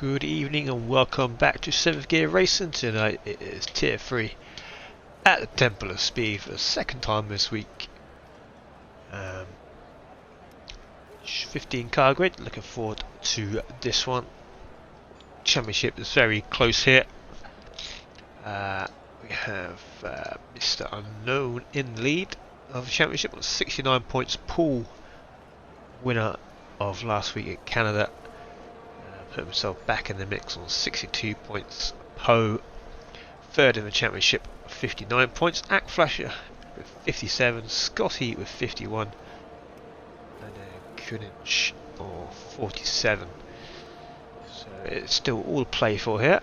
Good evening and welcome back to 7th Gear Racing. Tonight it is Tier 3 at the Temple of Speed for the second time this week. 15 car grid, looking forward to this one. Championship is very close here. We have Mr. Unknown in the lead of the championship on 69 points. Paul, winner of last week at Canada, put himself back in the mix on 62 points. Poe, third in the championship, 59 points. Ackflasher with 57. Scotty with 51. And Kunich for 47. So it's still all to play for here.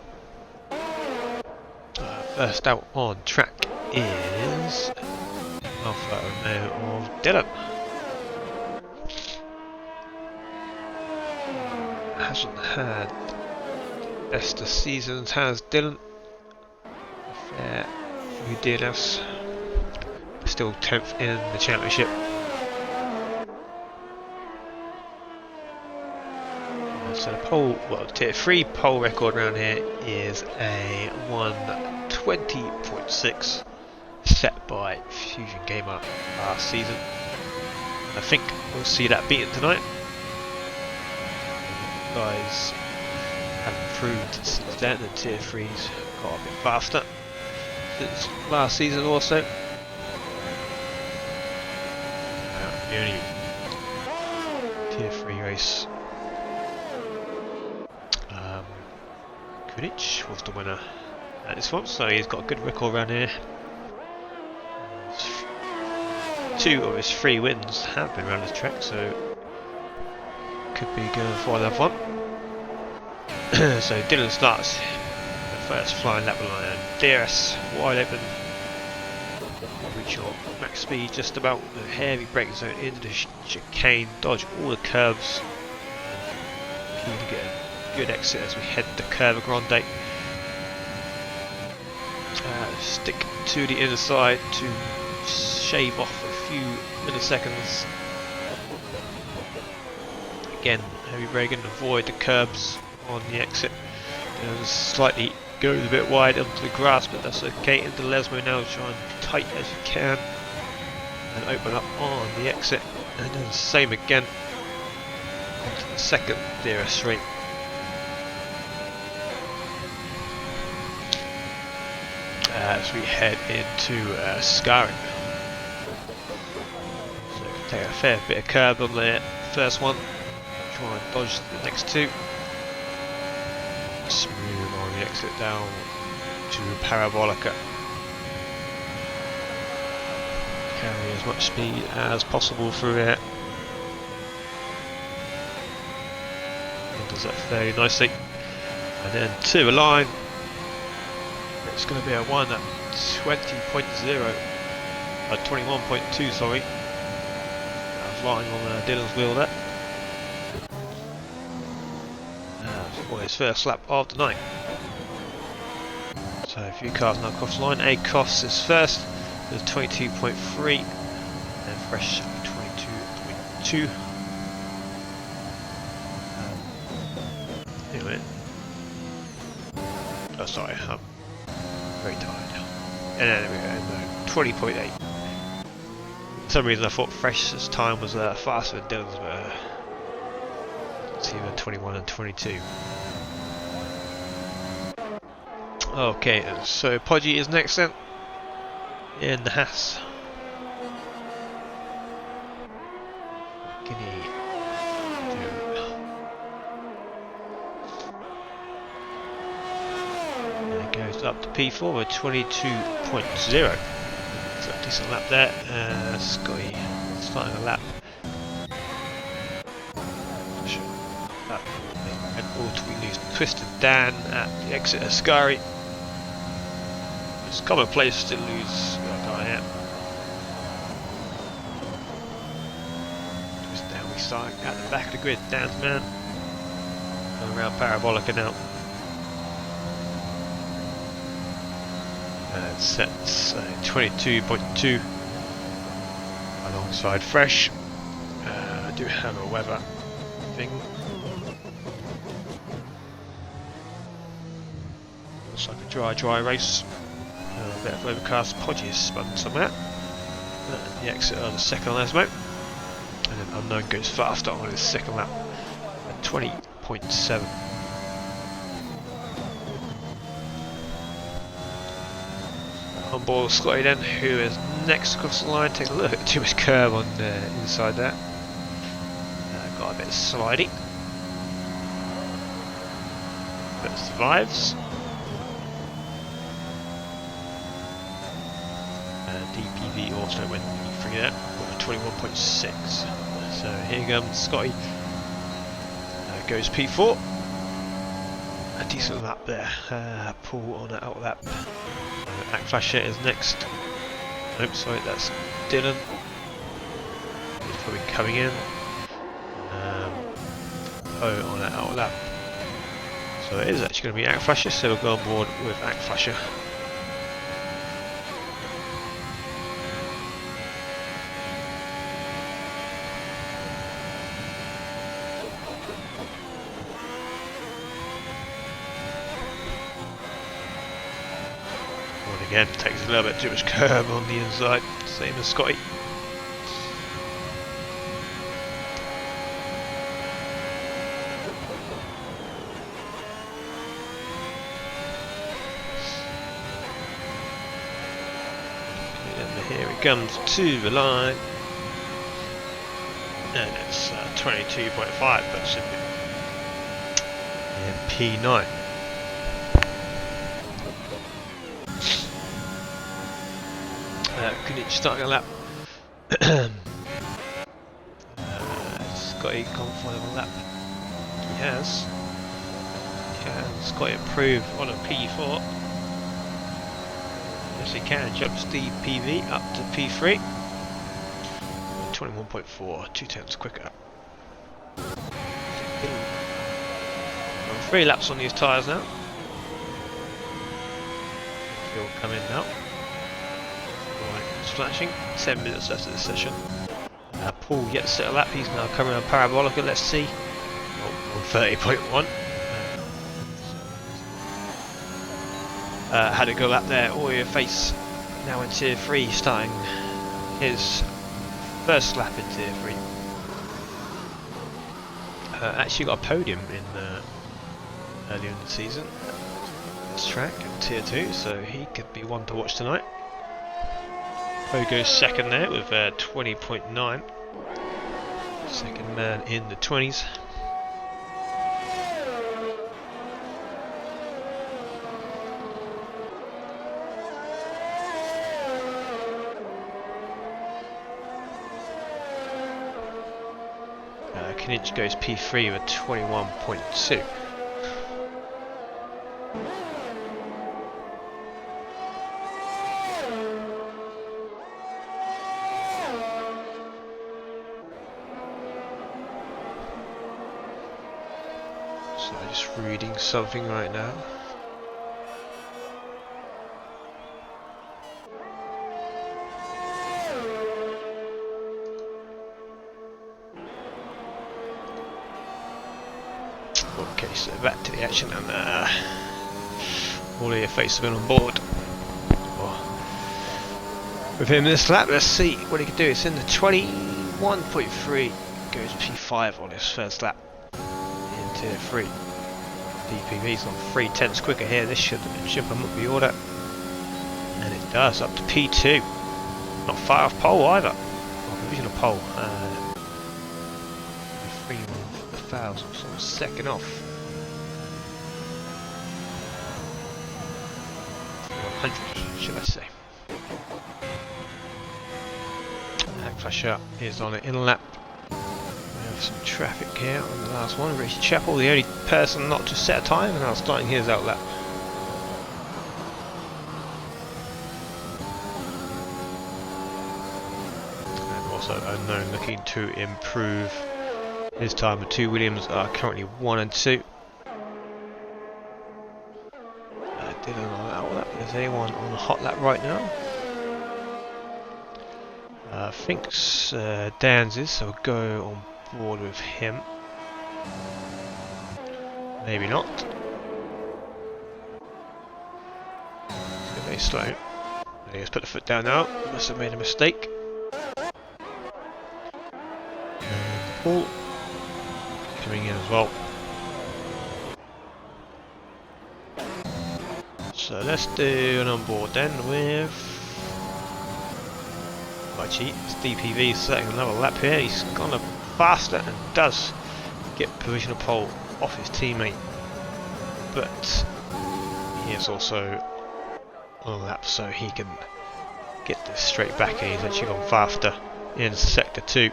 First out on track is Alpha Romeo of Dylan. Hasn't had best of seasons, has Dylan. Fair few DNFs. Still 10th in the championship. So the pole, well, tier 3 pole record around here is a 1:20.6 set by Fusion Gamer last season. I think we'll see that beaten tonight. Guys have improved since then, and tier 3's got a bit faster since last season also. The only tier 3 race. Kunich was the winner at this one, so he's got a good record around here. 2 of his 3 wins have been around this track, so could be going for another one. So Dylan starts the first flying lap line. DRS wide open. Reach your max speed just about. The heavy braking zone into the chicane. Dodge all the curves. Keen to get a good exit as we head to Curva Grande. Stick to the inner side to shave off a few milliseconds. Again, heavy braking, avoid the curbs on the exit. Slightly goes a bit wide onto the grass, but that's okay. Into Lesmo now, try and tight as you can and open up on the exit, and then the same again onto the second DRS straight. As we head into Scarring. So we can take a fair bit of curb on the first one. Try and dodge the next 2. Smooth on the exit down to Parabolica. Carry as much speed as possible through it. And does that very nicely. And then to a line. It's going to be a 1:20.0. 21.2, sorry. Flying on Dylan's wheel there. For his first lap of the night. So a few cars now cross the line. A Cross is first with 22.3 and Fresh 22.2. Anyway. Oh, sorry, I'm very tired. And then we go, 20.8. For some reason I thought Fresh's time was faster than Dylan's, but it's either 21 and 22. Okay, so Podgy is next then in the Haas. Guinea. And it goes up to P4 with 22.0. So a decent lap there. Scotty starting a lap. And we lose Twisted Dan at the exit of Scary. It's commonplace to lose that guy here. Twisted Dan, we start at the back of the grid. Dan's man. Going around Parabolica now. And sets 22.2 alongside Fresh. I do have a weather thing. Looks like a dry race. A bit of overcast, Podgy has spun somewhere. The exit of the second on Esmo. And then Unknown goes faster on his second lap at 20.7. On board Scotty then, who is next across the line. Take a look at too much curve on the inside there. Got a bit of slidey. But survives. DPV also went through that with 21.6. So here comes Scotty. Goes P4. A decent lap there. Paul on an out lap. Ackflasher is next. Nope, sorry, that's Dylan. He's probably coming in. On an out lap. So it is actually going to be Ackflasher, so we'll go on board with Ackflasher. Again, takes a little bit too much curve on the inside, same as Scotty. And here it comes to the line, and it's 22.5, but should be in P9. Kunich starting a lap. Scotty gone for a lap. He has. Can Scotty improve on a P4? Yes he can. Jumps the PV up to P3. 21.4, 2/10 quicker. 3 laps on these tyres now. Fuel come in now. Flashing, 7 minutes left of the session. Paul yet to set a lap, he's now coming around Parabolica, let's see. On 30.1. Had a go lap there, all your face now in tier 3, starting his first lap in tier 3. Actually got a podium in earlier in the season. This track in tier 2, so he could be one to watch tonight. Poe goes second there with 20.9. Second man in the 20s. Kinich goes P3 with 21.2. So I'm just reading something right now. Okay, so back to the action, and all of your faces have been on board. With him this lap, let's see what he can do. It's in the 21.3, goes P5 on his first lap. Tier 3. DPV's on 3/10 quicker here. This should come up the order, and it does, up to P2. Not far off pole either. Provisional pole. 3,000, so second off. 100, should I say? Ackflasher is on it in a lap. Some traffic here on the last one. Richie Chappell, the only person not to set a time, and now starting his out lap. And also Unknown looking to improve his time. The 2 Williams are currently 1 and 2. Dylan on out lap. Is anyone on a hot lap right now? I think Dan's is, so we'll go on board with him. Maybe not. very slow. He's put the foot down now. Must have made a mistake. Paul coming in as well. So let's do an onboard then with Actually, it's DPV setting another lap here. He's gone up faster and does get provisional pole off his teammate, but he is also on a lap, so he can get this straight back, and he's actually gone faster in sector 2.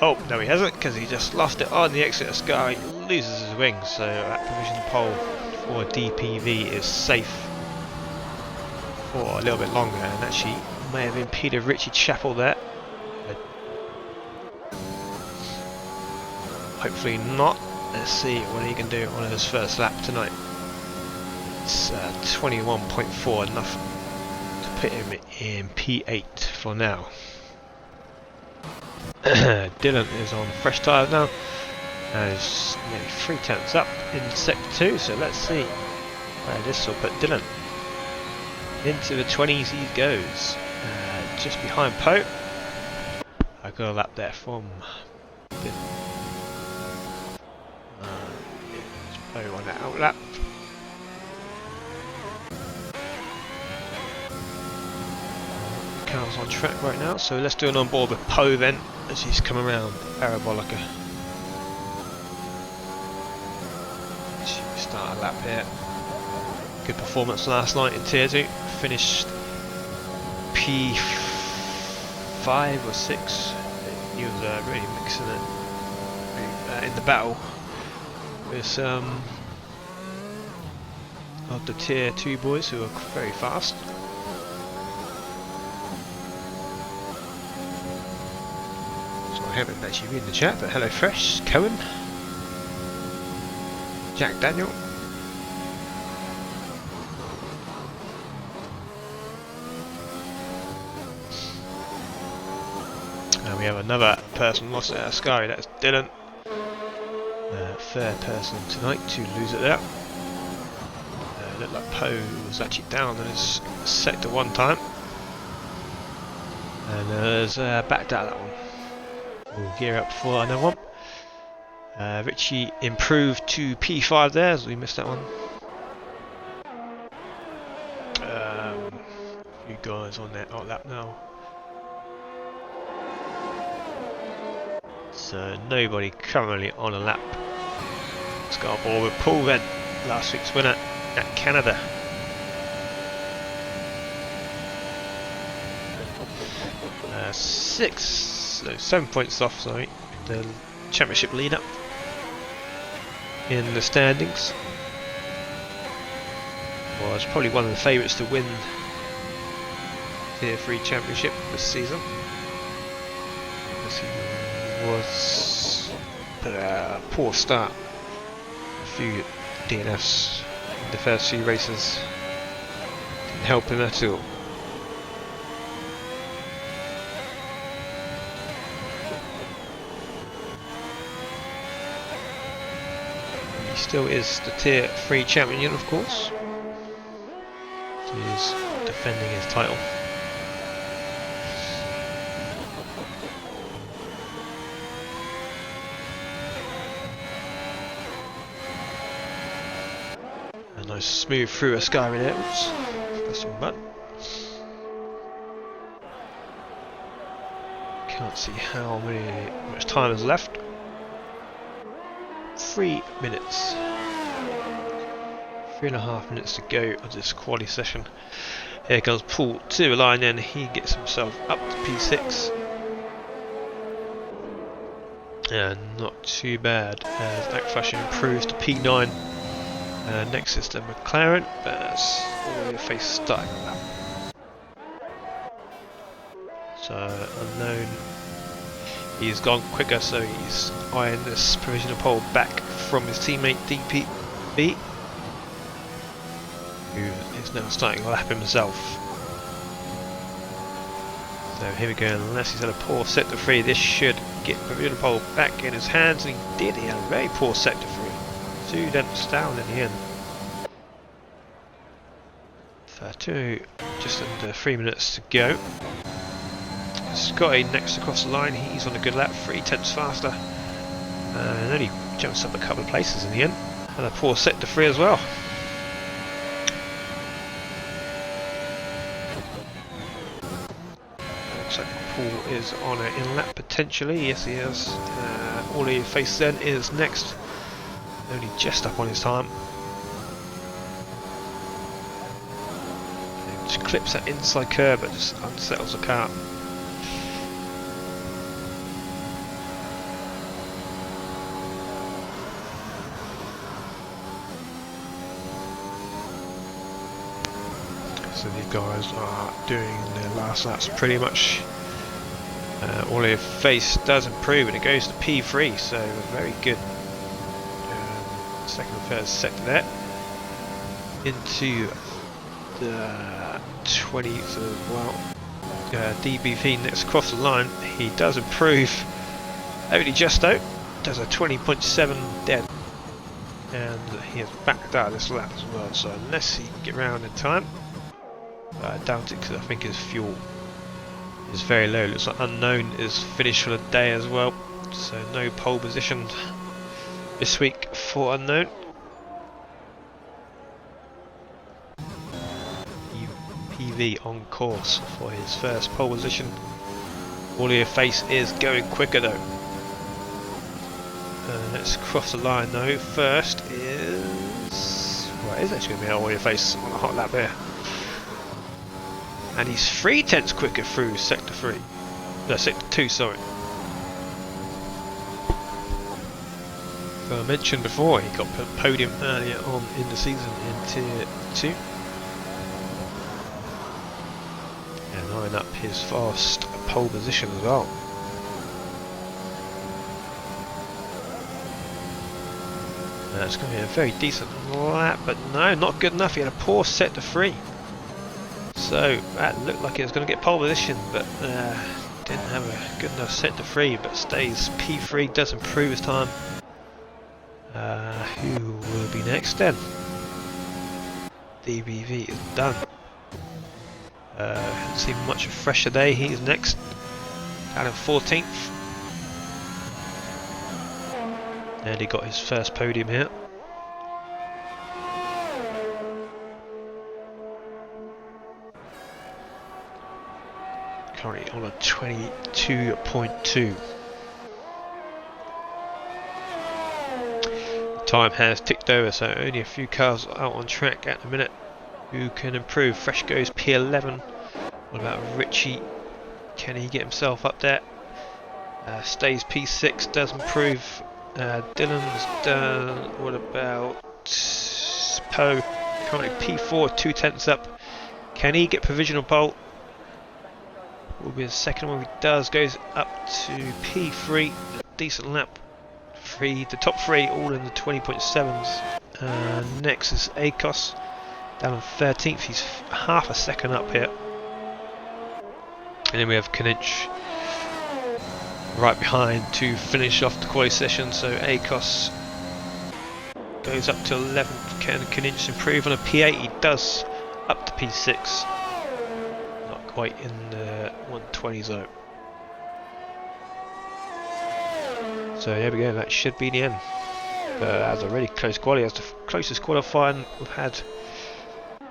Oh, no he hasn't, because he just lost it on the exit of Sky, loses his wings, so that provisional pole for DPV is safe for a little bit longer, and actually may have impeded Richie Chappell there. But hopefully not. Let's see what he can do on his first lap tonight. It's 21.4, enough to put him in P8 for now. Dylan is on fresh tyres now, and is nearly 3 tenths up in sector 2, so let's see where this will put Dylan. Into the 20s he goes, just behind Poe. I got a lap there from Poe on that out lap. Car's on track right now, so let's do an onboard with Poe then, as he's come around Parabolica. Start a lap here. Good performance last night in Tier 2. Finished P5 or 6. He was really mixing it in the battle with some of the Tier 2 boys who are very fast. So I haven't actually read the chat, but hello Fresh, Cohen, Jack Daniel. We have another person lost at Sky, that's Dylan. Third person tonight to lose it there. Looked like Poe was actually down in his sector 1 time. And there's backed out that one. We'll gear up for another one. Richie improved to P5 there, as we missed that one. A few guys on that out lap now. So nobody currently on a lap. Let's go on board with Paul then, last week's winner at Canada. No, 7 points off, sorry, the championship leader in the standings. Was probably one of the favourites to win Tier 3 championship this season. Was a poor start. A few DNFs in the first few races didn't help him at all. He still is the Tier 3 champion, of course. He is defending his title. Nice smooth through a Sky there. Oops, press the wrong button. Can't see how much time is left. 3 minutes. 3.5 minutes to go of this quali session. Here comes Paul to the line, and he gets himself up to P6. Not too bad. Backflashing improves to P9. Next is the McLaren, but that's all your face starting lap. So unknown, he's gone quicker, so he's eyeing this provisional pole back from his teammate DPV, who is now starting a lap himself. So here we go, unless he's had a poor sector 3, this should get provisional pole back in his hands, and he did. He had a very poor sector 3. 2 dents down in the end. just under 3 minutes to go. Scotty next across the line, he's on a good lap, 3/10 faster, and only jumps up a couple of places in the end, and a poor sector 3 as well. Looks like Paul is on an in lap potentially, yes he is. All he faces then is next, only just up on his time. He just clips that inside curve but just unsettles the car. So these guys are doing their last laps pretty much. All their face does improve and it goes to P3, so a very good second and third sector there. Into the 20s as well. DBV next across the line, he does improve only just out, does a 20.7 dead, and he has backed out of this lap as well, so unless he can get round in time, I doubt it because I think his fuel is very low. Looks like Unknown is finished for the day as well, so no pole position this week for Unknown. PV on course for his first pole position. All your face is going quicker though. Let's cross the line though. First is... well, it is actually going to be all your face on a hot lap there. And he's 3/10 quicker through sector 3. No, sector 2, sorry. So I mentioned before, he got podium earlier on in the season in Tier 2. And eyeing up his fast pole position as well. It's going to be a very decent lap, but no, not good enough. He had a poor sector 3. So that looked like it was going to get pole position, but didn't have a good enough sector 3, but stays P3, does improve his time. Who will be next then? DBV is done. Hasn't seen much of Fresh today, he's next, down in 14th. And he got his first podium here. Currently on a 22.2. Time has ticked over, so only a few cars out on track at the minute. Who can improve? Fresh goes P11. What about Richie? Can he get himself up there? Stays P6, does improve. Dylan's done. What about Poe? Currently P4, 2/10 up. Can he get provisional pole? Will be the second one. He does, goes up to P3, a decent lap. The top 3 all in the 20.7s. Next is Akos, down on 13th. He's half a second up here. And then we have Kaninch right behind to finish off the quali session. So Akos goes up to 11th. Can Kaninch improve on a P8? He does, up to P6. Not quite in the 120 zone. So here we go, that should be the end. As a really close quali, as the closest qualifying we've had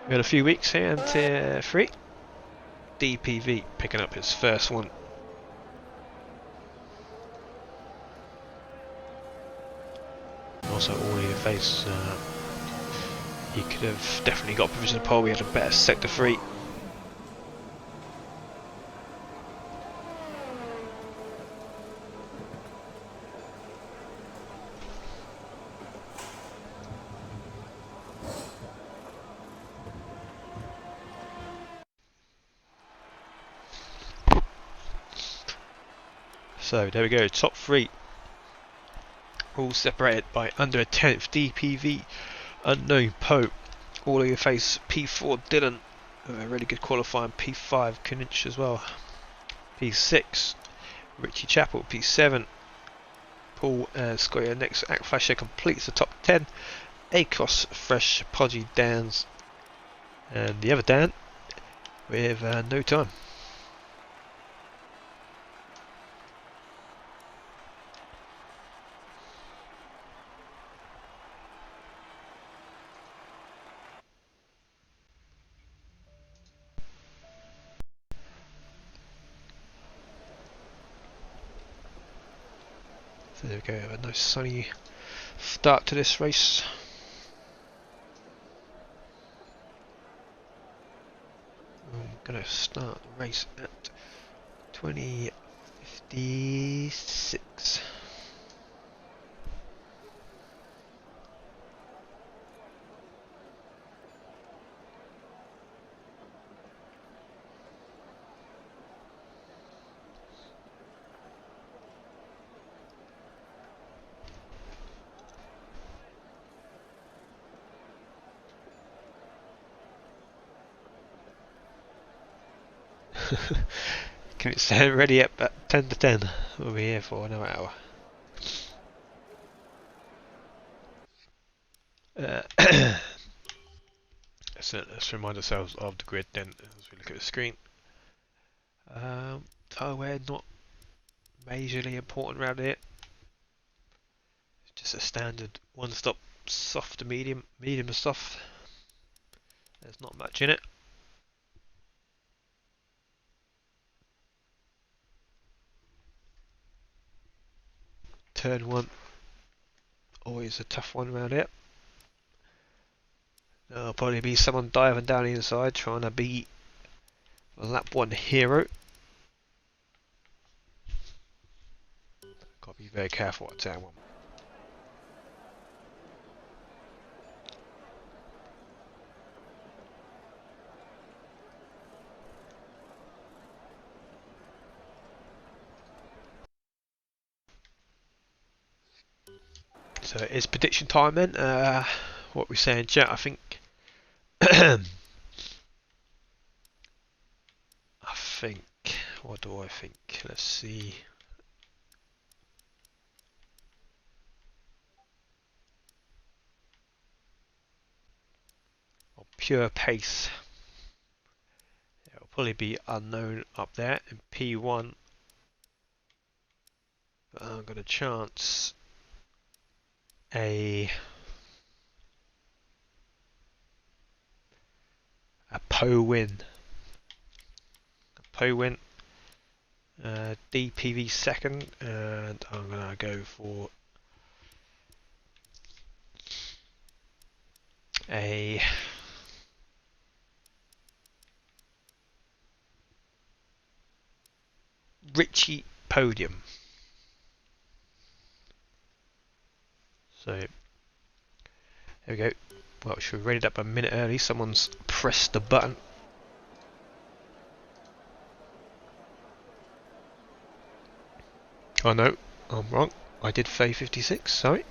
in a few weeks here in Tier 3. DPV picking up his first one. Also all in your face, he could have definitely got provisional pole. We had a better sector 3. So there we go, top 3 all separated by under a 10th. DPV, Unknown, Poe, all of your face, P4 Dylan, a really good qualifying, P5 Kaninch as well, P6 Richie Chappell, P7 Paul Scotty. Next Act Flasher completes the top 10. Akos, Fresh, Podgy, Dans, and the other Dan with no time. So there we go, have a nice sunny start to this race. I'm going to start the race at 20:56. Can it stay ready at 10 to 10? We'll be here for another hour. So let's remind ourselves of the grid then as we look at the screen. Tyre wear not majorly important around here. It's just a standard one stop soft to medium, medium to soft. There's not much in it. Turn one, always a tough one around here. There'll probably be someone diving down the inside trying to be a lap one hero. Got to be very careful at turn one. So it is prediction time then. What we say in chat, I think. I think. What do I think? Let's see. Oh, pure pace. It'll probably be unknown up there in P1. But I've got a chance. A Po win. A Po win. DPV second, and I'm gonna go for a Richie podium. So there we go. Well, we should have rated up a minute early. Someone's pressed the button. Oh no, I'm wrong. I did say 56, sorry.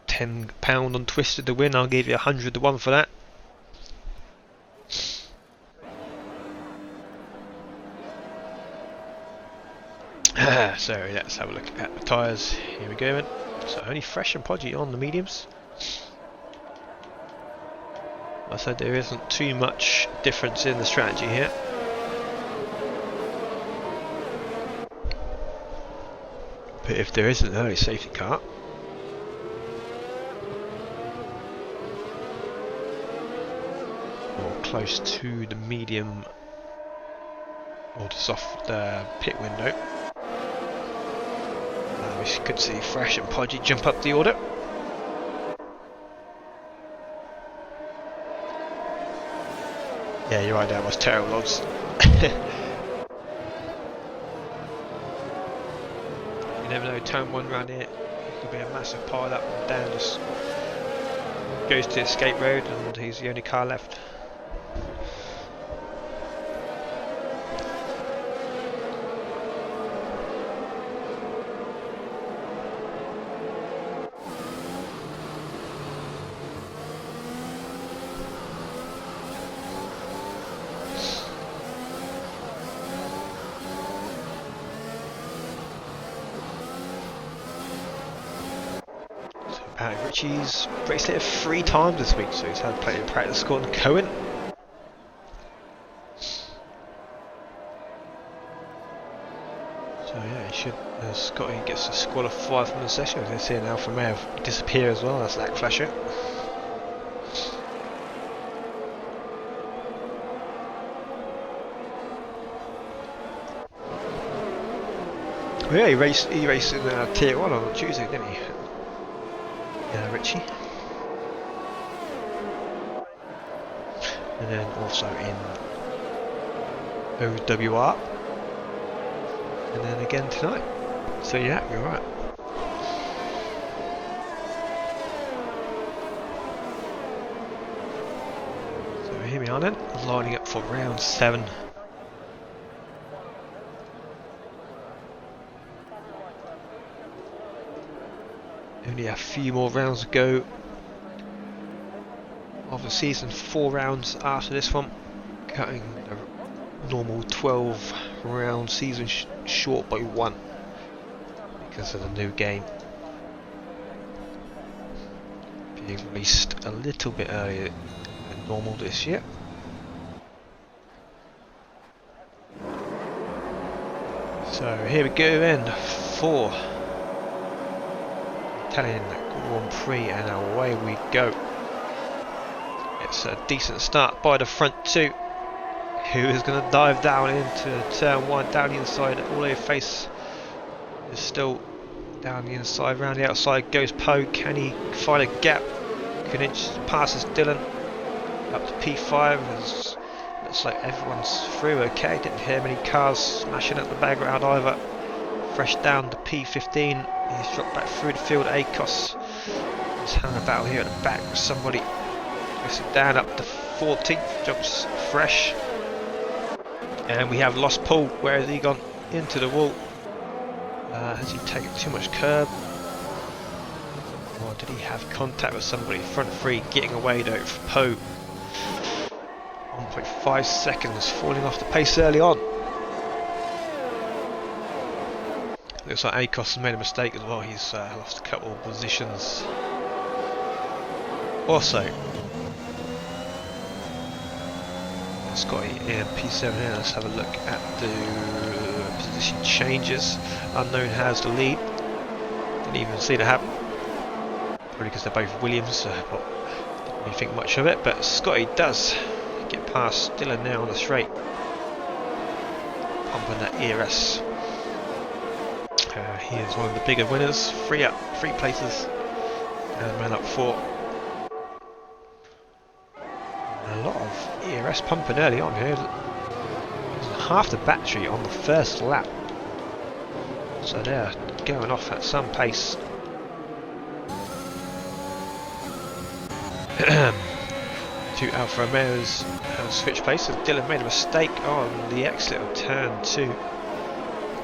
£10 on Twisted to win. I'll give you 100 to 1 for that. So let's have a look at the tyres. Here we go then. So only fresh and podgy on the mediums. I said there isn't too much difference in the strategy here. But if there is an early safety car, or close to the medium or the soft pit window, we could see Fresh and Podgy jump up the order. Yeah, you're right, that was terrible odds. You never know, turn one round here, it could be a massive pile up, and Dan just goes to escape road and he's the only car left. Richie's raced it 3 times this week, so he's had plenty of practice. Gordon Cohen. So yeah, he should. Scotty gets disqualified from the session. As they see an Alfa Romeo disappear as well. That's that flasher. Well, yeah, he raced in Tier 1 on Tuesday, didn't he? Yeah, Richie. And then also in OWR. And then again tonight. So yeah, you're right. So here we are then, lining up for round 7. Only a few more rounds to go of the season, 4 rounds after this one, cutting a normal 12 round season short by 1 because of the new game being released a little bit earlier than normal this year. So here we go then for Italian Grand Prix, and away we go. It's a decent start by the front 2, who is going to dive down into turn 1, down the inside. All their face is still down the inside, round the outside goes Poe. Can he find a gap? Kunich passes Dylan up to P5. Looks like everyone's through okay. Didn't hear many cars smashing at the background either. Fresh down to P15. He's dropped back through the field. Akos is having a battle here at the back with somebody. Goes down up to 14th. Jumps Fresh. And we have lost Paul. Where has he gone? Into the wall. Has he taken too much curb? Or did he have contact with somebody? Front 3 getting away though for Poe. 1.5 seconds, falling off the pace early on. Looks like Akos has made a mistake as well. He's lost a couple of positions. Also, Scotty in P7 here. Let's have a look at the position changes. Unknown has the lead. Didn't even see it happen. Probably because they're both Williams, but didn't really think much of it. But Scotty does get past Dylan now on the straight. Pumping that ERS. He is one of the bigger winners. 3 places. And man up 4. A lot of ERS pumping early on here. Half the battery on the first lap. So they're going off at some pace. Two Alfa Romeos have switched places. Dylan made a mistake on the exit of turn 2.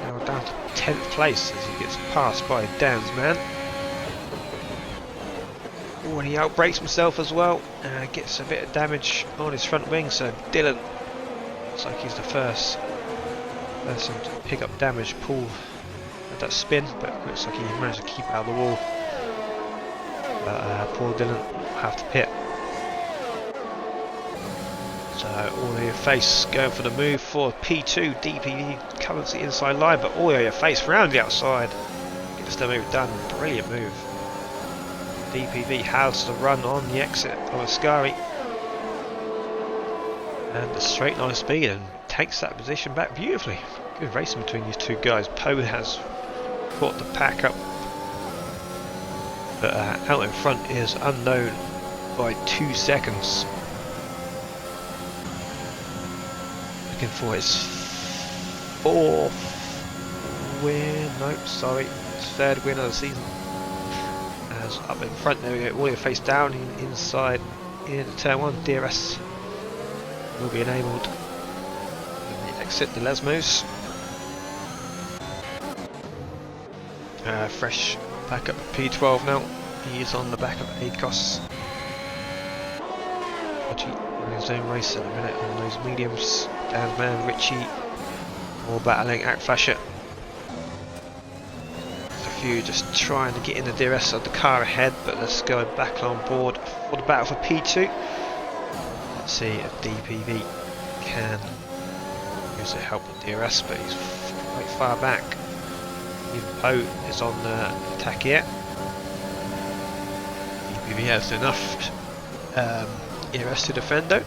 Now down to 10th place as he gets passed by Dan's man. Oh, and he outbrakes himself as well. Gets a bit of damage on his front wing. So Dylan looks like he's the first person to pick up damage. Paul had that spin, but looks like he managed to keep out of the wall. But poor Dylan will have to pit. So all your face going for the move for P2. DPV covers the inside line, but all your face round the outside gets the move done. Brilliant move. DPV has the run on the exit of Ascari and the straight line speed, and takes that position back beautifully. Good racing between these two guys. Poe has caught the pack up, but out in front is Unknown by 2 seconds. Looking for his 4th win. Nope, sorry, his 3rd win of the season. As up in front, there we go. All your face down inside into turn 1. DRS will be enabled. And the exit the Lesmos. Fresh back up at P12 now. He is on the back of Akos. Running his own race at the minute on those mediums. Dan's man Richie all battling Act Flasher. few just trying to get in the DRS of the car ahead, but let's go back on board for the battle for P2. Let's see if DPV can use the help with DRS, but he's quite far back. Even Poe is on the attack here. DPV has enough DRS to defend though.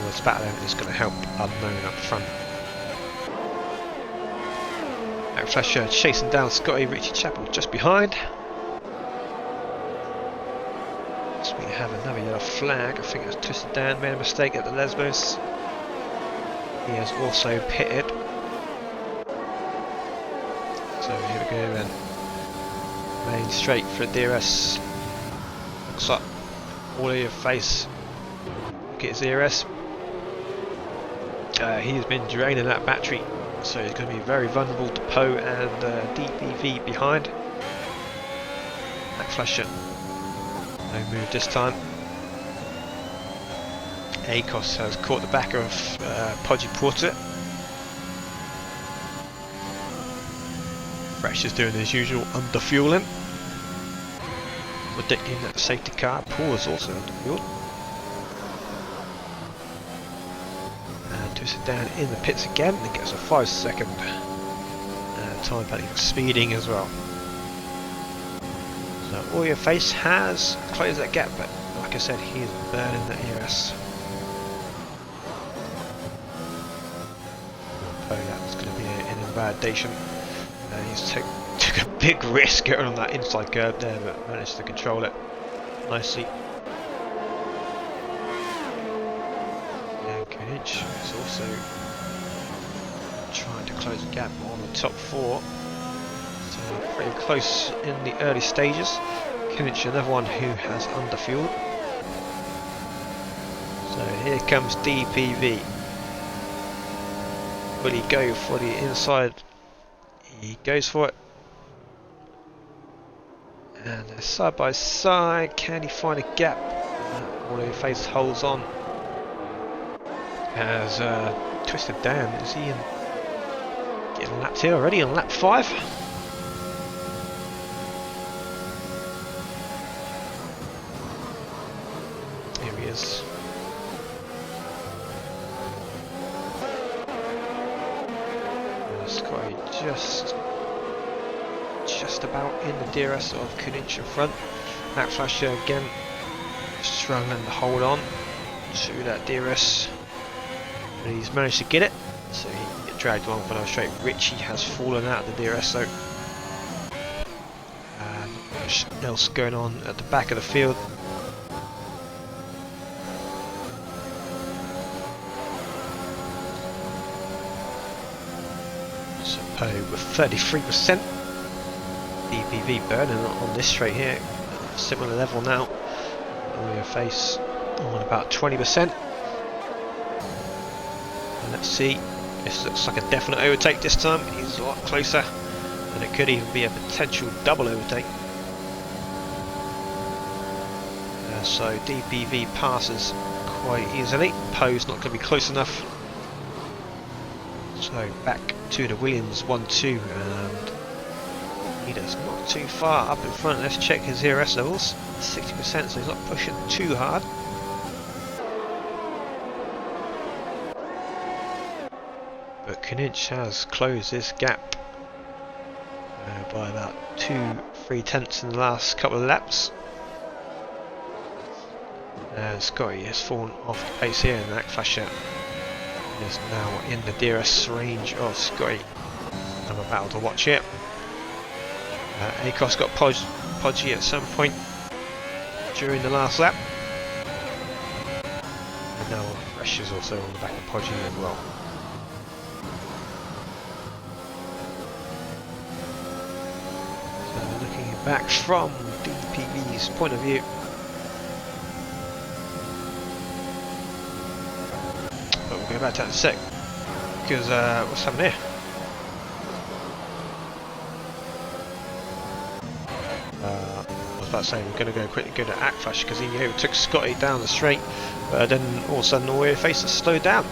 This battle is going to help Unknown up front. Flasher chasing down Scotty, Richie Chappell just behind. So we have another yellow flag. I think it's Twisted Dan made a mistake at the Lesbos. He has also pitted. So here we go then. Main straight for DRS. Looks up all of your face. Get his DRS. He has been draining that battery, so he's going to be very vulnerable to Poe and DPV behind. Back Flasher, no move this time. Akos has caught the back of Podgy Porter. Fresh is doing his usual underfueling. Predicting that the safety car. Paul is also underfueled. Twisted down in the pits again and gets a 5-second time penalty, speeding as well. So all your face has closed that gap, but like I said, he is burning the ERS. Oh, that's going to be an invalidation. He's took a big risk going on that inside curve there, but managed to control it nicely. Inch is also trying to close the gap on the top 4, so pretty close in the early stages. Kinich, another one who has underfueled. So here comes DPV. Will he go for the inside? He goes for it. And they're side by side. Can he find a gap? All of face holds on. As Twisted Dan, is he getting lapped here already on lap 5? Here he is. Scotty just about in the DRS of Kunich in front. Matt Flasher again struggling to hold on to that DRS. And he's managed to get it, so he get dragged along for another straight. Richie has fallen out of the DRS though. And what else going on at the back of the field? So Poe with 33%. DPV burning on this straight here. Similar level now. On your face on about 20%. Let's see, this looks like a definite overtake this time. He's a lot closer, and it could even be a potential double overtake. So DPV passes quite easily. Poe's not going to be close enough. So back to the Williams 1-2, and Leader's not too far up in front. Let's check his ERS levels. 60%, so he's not pushing too hard. But Kunich has closed this gap by about 2-3 tenths in the last couple of laps. And Scotty has fallen off the pace here, and that Flasher is now in the DRS range of Scotty. I'm about to watch it. Akos got podgy at some point during the last lap. And now Fresh is also on the back of podgy as well. Back from DPV's point of view. But we'll go back to that in a sec. Because what's happening here? about to say we're going to go quickly go to Akflash because he overtook Scotty down the straight, but then all of a sudden all your faces slowed down.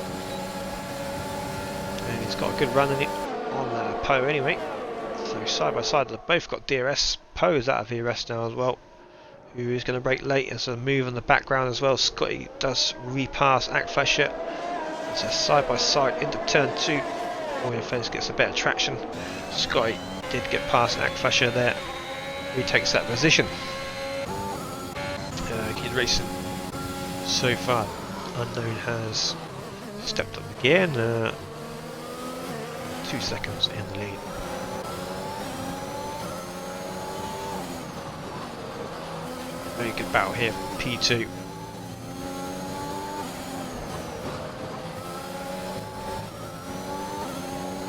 And he's got a good run in it on Poe anyway. So side by side, they've both got DRS. Poe is out of DRS now as well, who is going to brake late. There's a move in the background as well. Scotty does repass Akflasher. So side by side into turn 2. All your face gets a better traction. Scotty did get past Akflasher there. He takes that position. Kid racing so far. Unknown has stepped up again. 2 seconds in the lead. Very good battle here for P2.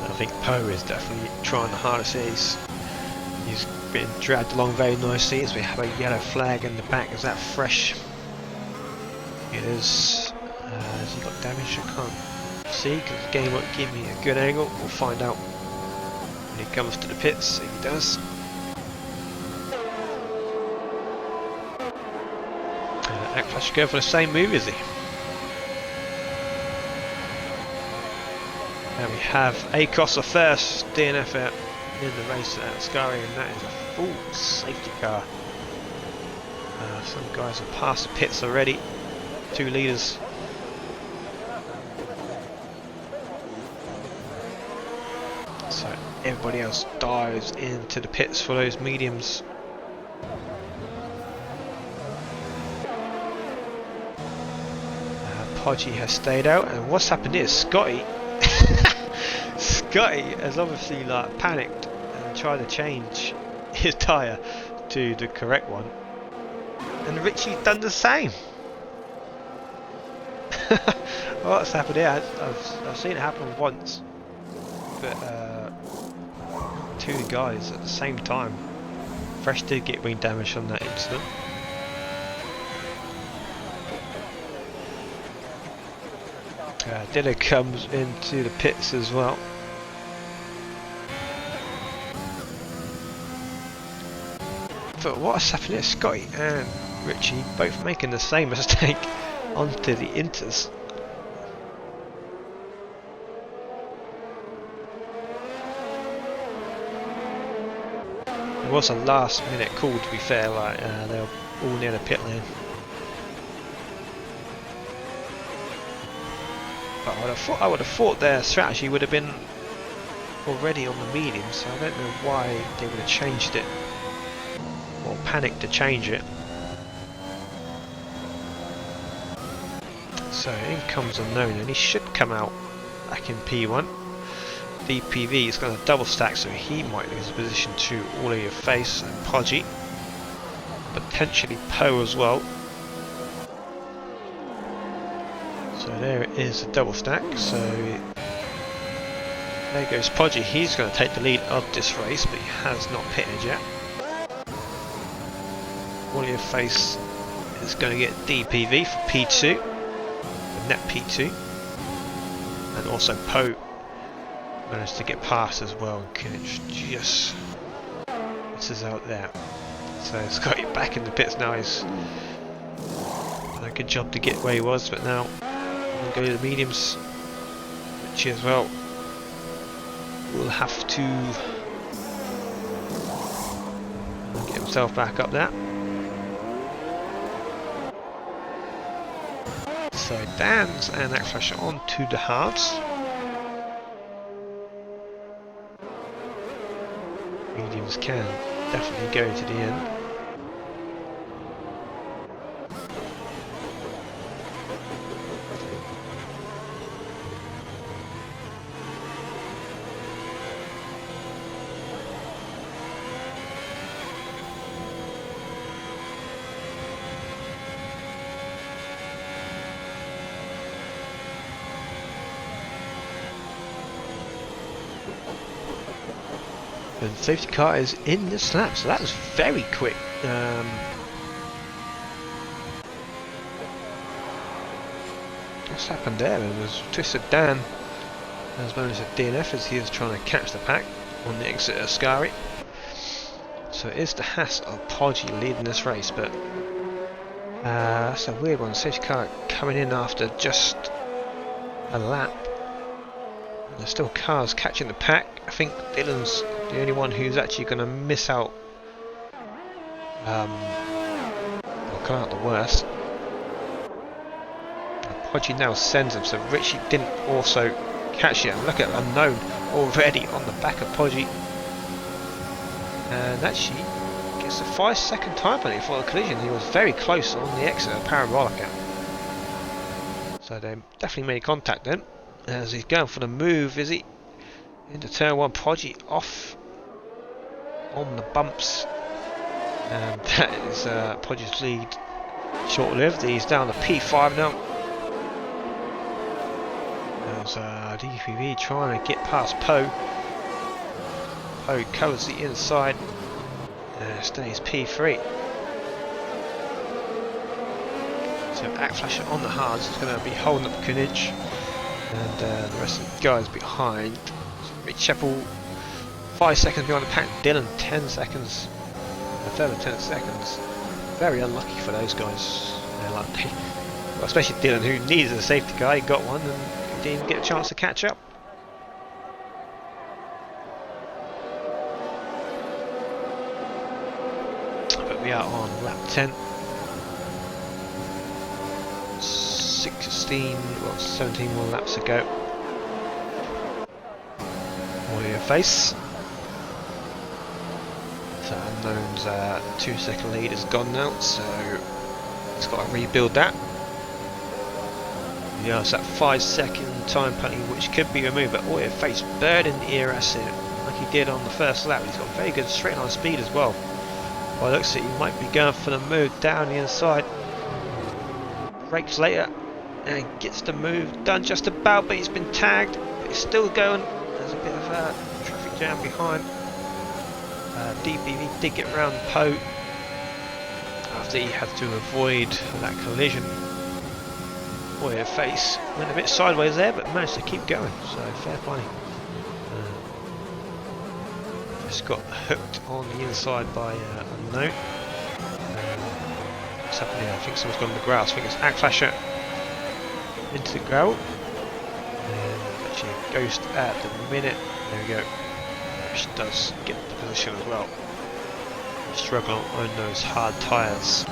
I think Poe is definitely trying the hardest here. He's been dragged along very nicely as we have a yellow flag in the back. Is that fresh? It is. Has he got damage? I can't see because the game won't give me a good angle. We'll find out when he comes to the pits. He does. Akflash go for the same move, is he? And we have Akos the first DNF out in the race at Ascari, and that is a full safety car. Some guys have passed the pits already. 2 leaders. So everybody else dives into the pits for those mediums. Podgy has stayed out, and what's happened is Scotty Scotty has obviously like panicked and tried to change his tyre to the correct one, and Richie's done the same. What's happened here? I've seen it happen once, but 2 guys at the same time. Fresh did get wing damage from that incident. Diddo comes into the pits as well. But what's happening is Scotty and Richie both making the same mistake onto the inters. It was a last minute call, to be fair, like they were all near the pit lane. But I would have thought their strategy would have been already on the medium, so I don't know why they would have changed it or panicked to change it. So in comes Unknown, and he should come out back in P1. DPV is going to double stack, so he might lose his position to all of your face and Podgy, potentially Poe as well. So there it is, a double stack. So there goes Podgy. He's going to take the lead of this race, but he has not pitted yet. All your face is going to get DPV for P2, the net P2, and also Poe managed to get past as well. Kinich just misses out there. So he's got it back in the pits now. He's done a good job to get where he was, but now we'll go to the mediums. Richie as well will have to get himself back up there. So Dan's and Akflash on to the hards. Mediums can definitely go to the end. And safety car is in the slap, so that was very quick. What's happened there? It was Twisted Dan has managed to DNF as he is trying to catch the pack on the exit of Ascari. So it is the Haas of Podgy leading this race, but that's a weird one. Safety car coming in after just a lap. And there's still cars catching the pack. I think Dylan's the only one who's actually going to miss out, or come out the worst. Podgy now sends him, so Richie didn't also catch it. And look at Unknown already on the back of Podgy. And actually gets a 5-second time penalty for the collision. He was very close on the exit of Parabolica. So they definitely made contact then. As he's going for the move, is he? Into turn 1, Podgy off on the bumps. And that is Podgy's lead short-lived. He's down to P5 now. There's DPV trying to get past Poe. Poe covers the inside. Stays P3. So Ackflasher on the hards is going to be holding up Kunich. And the rest of the guys behind. Rich Sheppel 5 seconds behind the pack. Dylan 10 seconds. A further 10 seconds. Very unlucky for those guys. Well, especially Dylan, who needed a safety car. He got one and didn't get a chance to catch up. But we are on lap 10. 17 more laps to go. Warrior face. So Unknown's 2-second lead is gone now, so he's got to rebuild that. Yeah, it's that 5-second time penalty which could be removed, but Warrior face burning the ERS in like he did on the first lap. He's got very good straight line speed as well. By the looks of it, he might be going for the move down the inside. Brakes later. And gets the move done just about, but he's been tagged. But he's still going. There's a bit of a traffic jam behind. DPV did get round Poe after he had to avoid that collision. Boy, face went a bit sideways there, but managed to keep going. So fair play. Just got hooked on the inside by Unknown. What's happening here? I think someone's gone on the grass. I think it's Ackflasher into the gravel, and actually a ghost at the minute. There we go. She does get the position as well. Struggling on those hard tyres.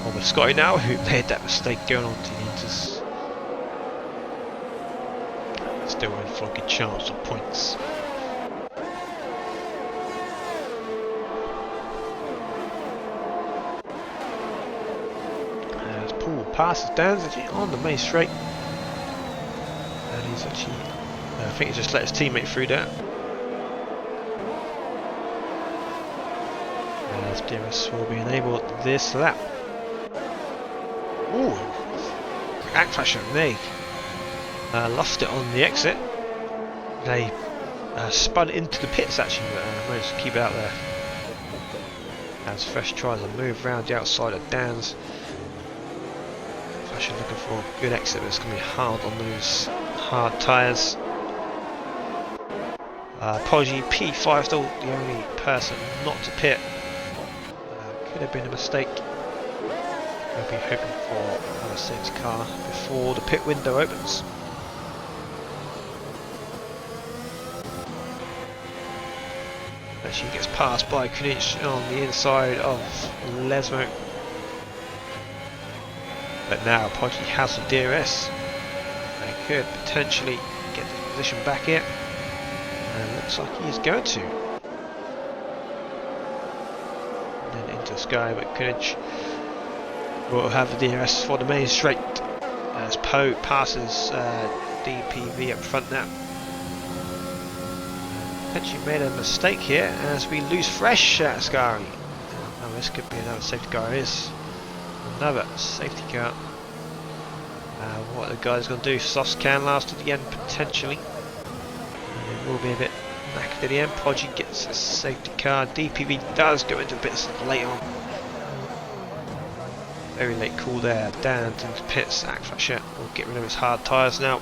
On with Scotty now, who made that mistake going on to the Inters. Still in for a good chance of points. Passes down actually on the main straight, and he's actually I think he just let his teammate through that. As DRS will be enabled this lap. Ooh, Ackflasher, they lost it on the exit. They spun into the pits actually, but managed to keep it out there. As Fresh tries to move around the outside of Dan's. Looking for a good exit, but it's going to be hard on those hard tyres. Podgy P5 still the only person not to pit. Could have been a mistake. We'll be hoping for another safety car before the pit window opens. Actually gets passed by Kunich on the inside of Lesmo. But now Podgy has the DRS. They could potentially get the position back here. And it looks like he is going to. And then into the sky, but Kunich will have the DRS for the main straight. As Poe passes DPV up front now. Potentially made a mistake here as we lose Fresh at Ascari. Now this could be another safety car. It is another safety car. What the guy's going to do? Soft can last at the end potentially. And it will be a bit knackered at the end. Podgy gets a safety car. DPV does go into bits late on. Very late call there. Down to the pits. Ackflasher will get rid of his hard tyres now.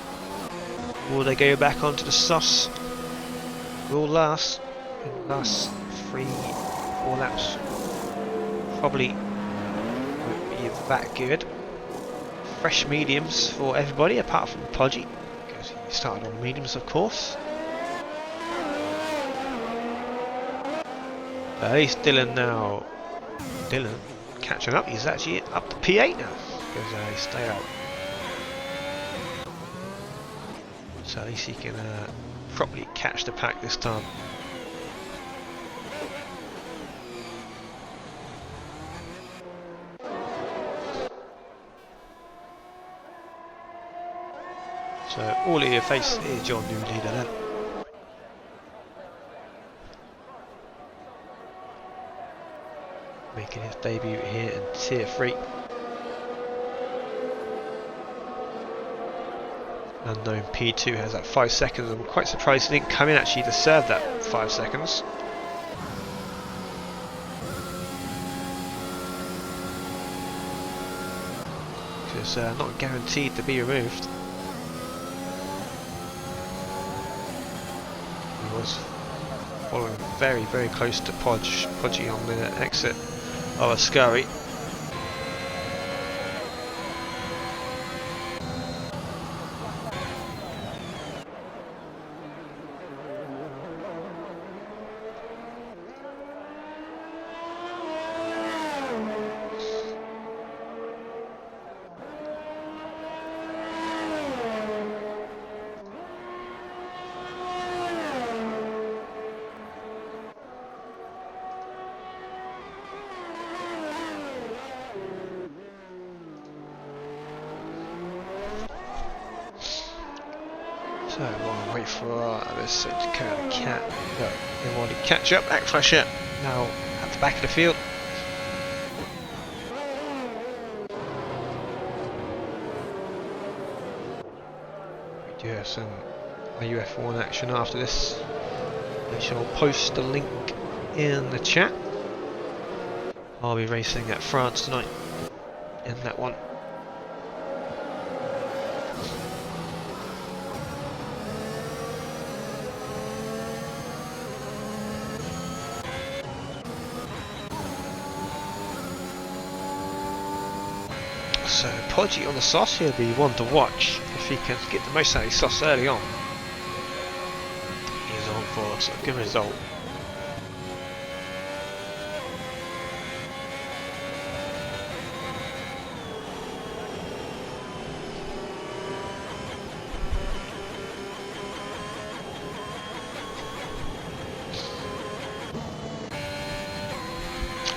Will they go back onto the softs? will last in the last 3-4 laps. Probably won't be that good. Fresh mediums for everybody apart from Podgy, because he started on mediums of course. At least Dylan now. Dylan catching up, he's actually up to P8 now because he stayed out. So at least he can properly catch the pack this time. So all in your face is your new leader then. Making his debut here in Tier 3. Unknown P2 has that 5 seconds. I'm quite surprised he didn't come in actually to serve that 5 seconds. Because not guaranteed to be removed. He was following very, very close to Podgy on the exit of a scurry. So while we wait for this safety car to catch up, Backflasher now at the back of the field. We do have some IUF1 action after this. I shall post the link in the chat. I'll be racing at France tonight in that one. So Podgy on the sauce, he'll be one to watch if he can get the most out of his sauce early on. He's on for a good result.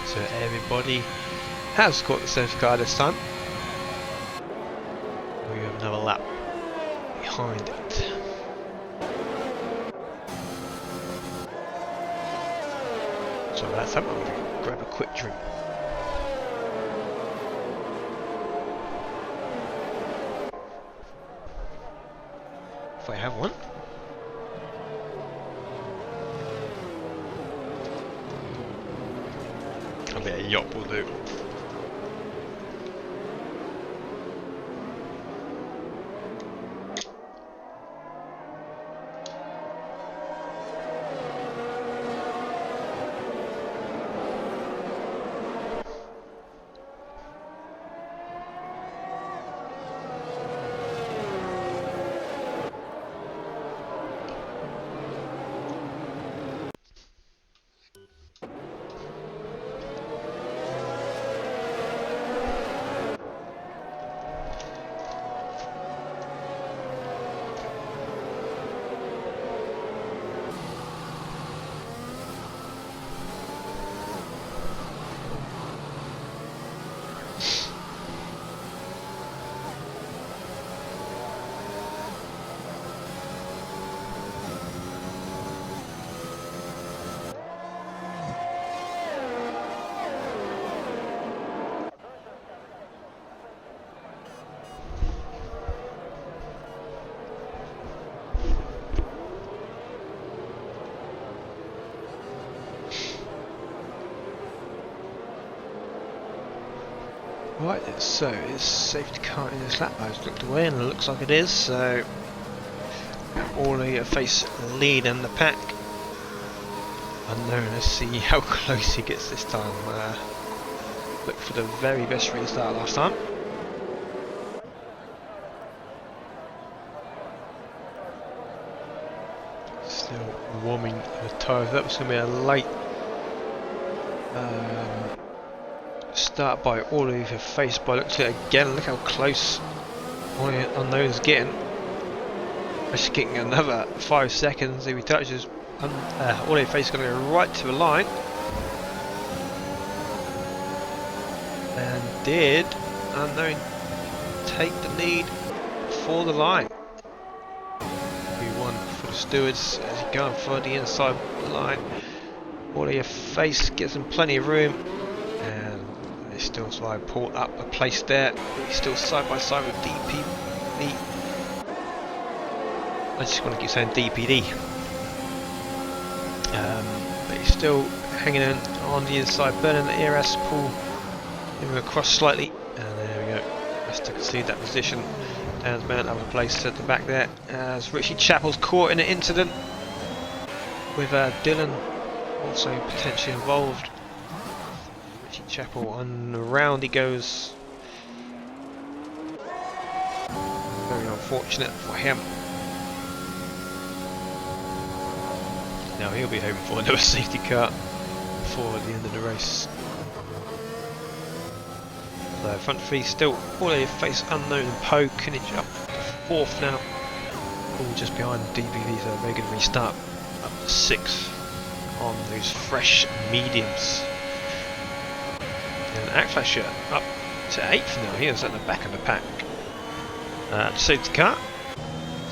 So everybody has got the safety car this time. We have another lap behind it. So that's that. I'm going to grab a quick drink. If I have one. A bit of yop will do. Right, so is safety car in his lap? I've looked away and it looks like it is, so all of your face lead in the pack. Unknown. Let's see how close he gets this time. Look for the very best restart last time. Still warming the tyres. That was going to be a late start by all of your face. By looks at it again. Look how close Unknown is getting. Just getting another 5 seconds. If he touches, all your face is going to go right to the line. And did Unknown take the lead for the line? Q1 for the stewards as you go for the inside line. All of your face gets in plenty of room, and they still slide pull up a place there. He's still side by side with DPV. I just want to keep saying DPD. But he's still hanging on the inside, burning the ERS pull. Moving across slightly, and there we go. Just to concede that position. Dan's man up a place at the back there. As Richie Chappell's caught in an incident with Dylan also potentially involved. Richie Chappell on the round he goes. Very unfortunate for him. Now he'll be hoping for another safety car before the end of the race. So front three still all over your face, Unknown and Poe. Kinich up to 4th now. All just behind DPV, so a very good restart. Up to 6th on those fresh mediums. And Ackflasher up to 8th now. He is at the back of the pack. Safety car.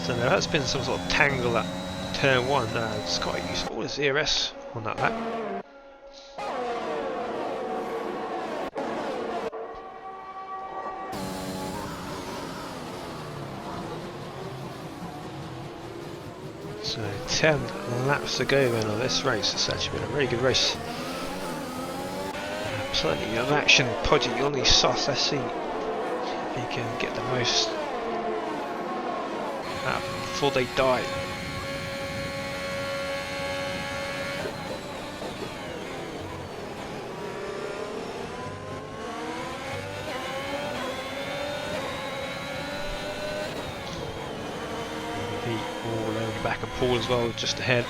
So there has been some sort of tangle at turn 1. Scotty used all his ERS on that lap. So 10 laps to go then on this race. It's actually been a very good race. Plenty of action. Podgy on the sauce. Let's see if he can get the most out before they die. All over the back of Paul as well, just ahead.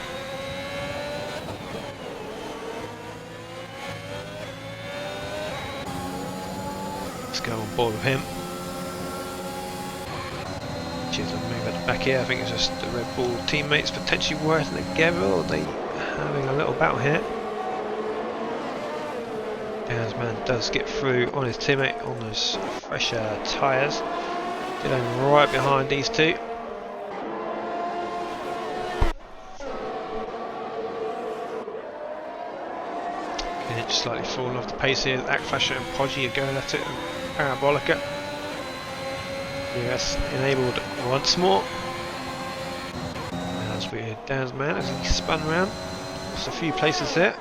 Let's go on board with him. Cheers, I'll move at the back here. I think it's just the Red Bull teammates potentially working together, or they having a little battle here. Dan's man does get through on his teammate on those fresher tyres. Dylan right behind these two. Just slightly falling off the pace here. Ackflasher and Podgy are going at it. Parabolica. US enabled once more. As we hear Dan's man as he spun round. Lost a few places there.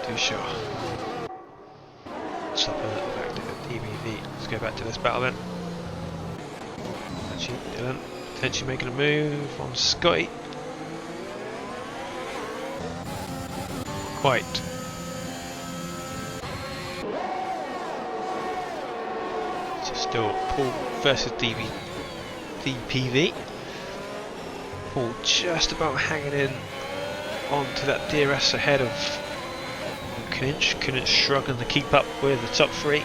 Too sure. Stop it back to the DBV. Let's go back to this battle then. Actually, Dylan potentially making a move on Scotty. Quite. Still Paul versus DPV. Paul just about hanging in onto that DRS ahead of Kinch. Kinch struggling to keep up with the top 3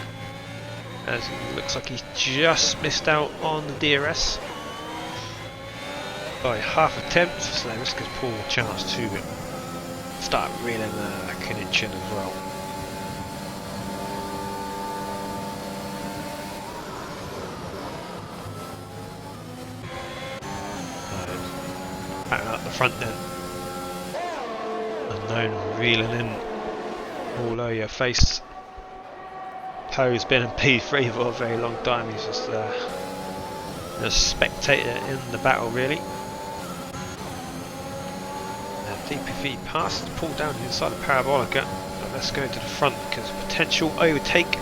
as it looks like he's just missed out on the DRS by half a tenth, so this gives Paul a chance to start reeling Kinch in as well. Back up the front then. Unknown reeling in all over your face. Poe's been in P3 for a very long time. He's just a spectator in the battle really. DPV passes Paul down inside the Parabolica. But let's go to the front because potential overtake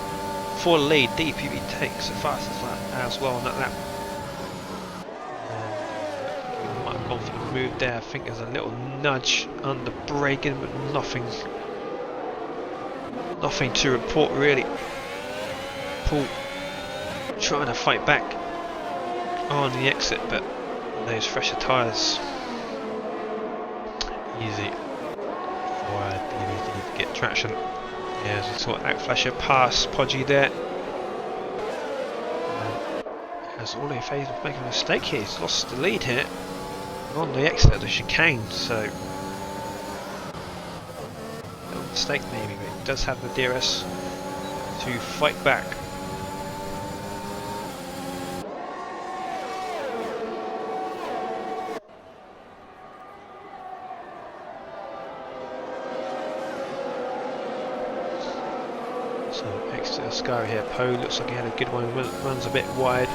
for the lead. DPV takes the fastest lap as well on that lap. Might have gone for the move there. I think there's a little nudge under braking, but nothing to report really. Paul trying to fight back on the exit, but those fresher tyres easy for DVD to get traction. Yeah, as we saw Act Flasher pass Podgy there. As Ole Faye's making a mistake here, he's lost the lead here on the exit of the chicane, so no mistake maybe, but he does have the DRS to fight back. So exit Ascari here, Poe looks like he had a good one, runs a bit wide.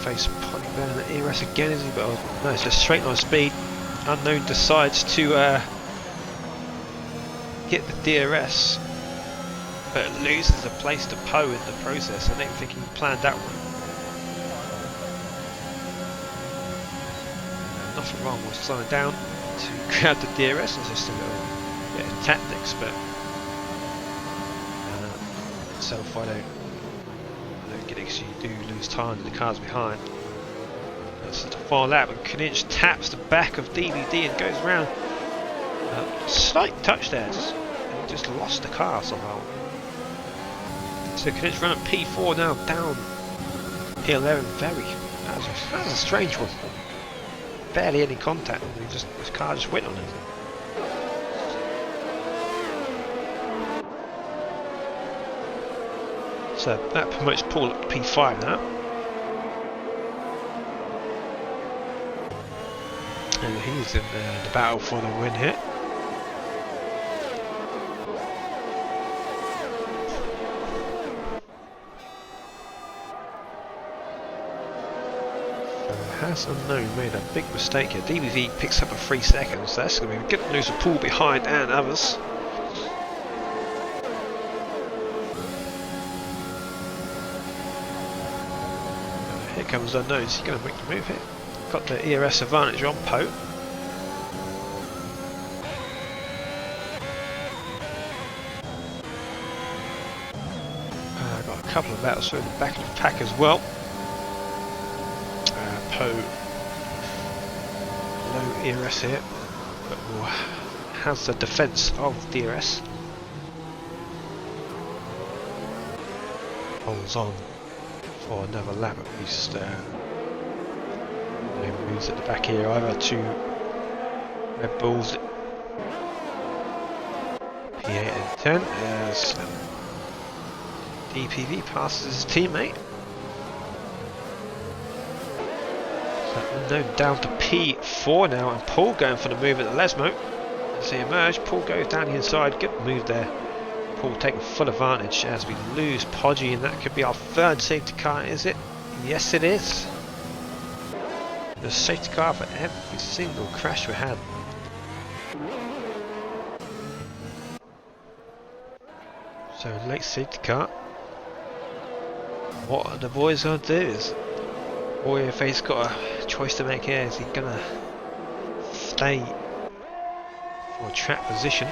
Face putting down the ERS again, is he? But no, it's just straight line speed. Unknown decides to get the DRS, but loses a place to Poe in the process. I don't think he planned that one. Nothing wrong with slowing down to grab the DRS. It's just a little bit of tactics, but itself I don't get it, 'cause you do lose time to the cars behind. That's the far lap, and Knish taps the back of DVD and goes around. Slight touch there, just lost the car somehow. So Knish run at P4 now, down hill there, and that was a strange one. Barely any contact, and his car just went on him. So that promotes Paul at P5 now. And he's in the battle for the win here. So Has Unknown made a big mistake here. DBV picks up a 3 seconds, so that's going to be good news for Paul behind and others. Here comes Unknown, he's going to make the move here. Got the ERS advantage on Poe. Got a couple of battles through the back of the pack as well. Poe low ERS here, but has the defence of DRS. Holds on for another lap at least. Moves at the back here, either to Red Bulls P8 and 10 as DPV passes his teammate. Unknown down to P4 now, and Paul going for the move at the Lesmo. As he emerged, Paul goes down the inside, good move there. Paul taking full advantage as we lose Podgy, and that could be our third safety car, is it? Yes it is. The safety car for every single crash we had. So late safety car. What are the boys going to do? Is Warriorface's got a choice to make here. Is he going to stay for track position?